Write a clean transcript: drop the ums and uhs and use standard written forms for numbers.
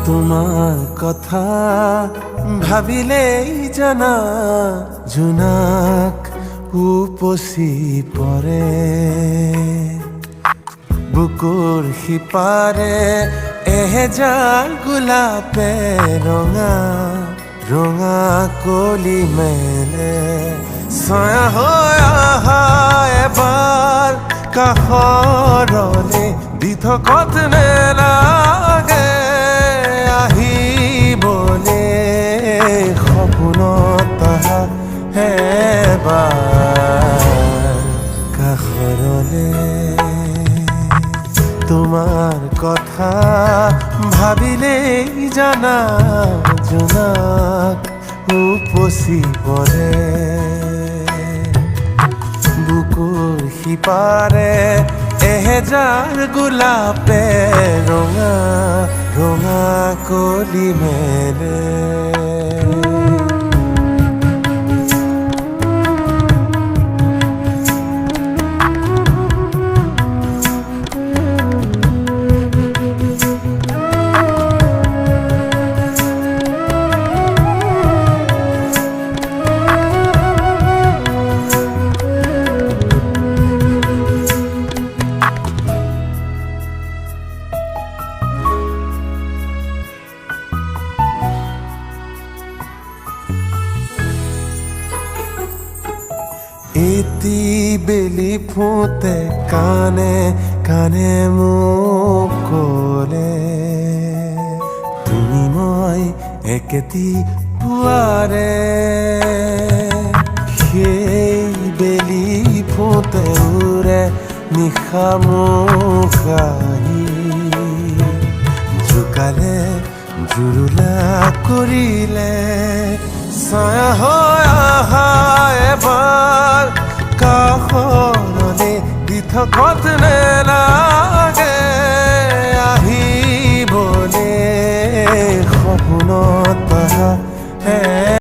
তোমাৰ কথা ভাবিলেই জানা জোনাক উপচি পৰে বুকুৰ সিপাৰে এহেজাৰ গোলাপে ৰঙা ৰঙা কলি মেলে ছায়া হৈ আহা এবাৰ কাষৰলে দি থকত নেলাগে আহিবলে সপোনত আহা এবাৰ কাষৰলে তোমাৰ কথা ভাবিলেই জানা জোনাক উপচি পৰে বুকুৰ সিপাৰে এহেজাৰ গোলাপে ৰঙা ৰঙা কলি মেলে এটি বেলি ফুটে কানে কানে মোক ক'লে তুমি মই একেটি পুৱাৰে সেই বেলি ফুটে উৰে নিশা মোক আহি জোকালে জুৰুলা কৰিলে ছায়া হৈ আহা এবাৰ কাষৰলে দি থকত নেলাগে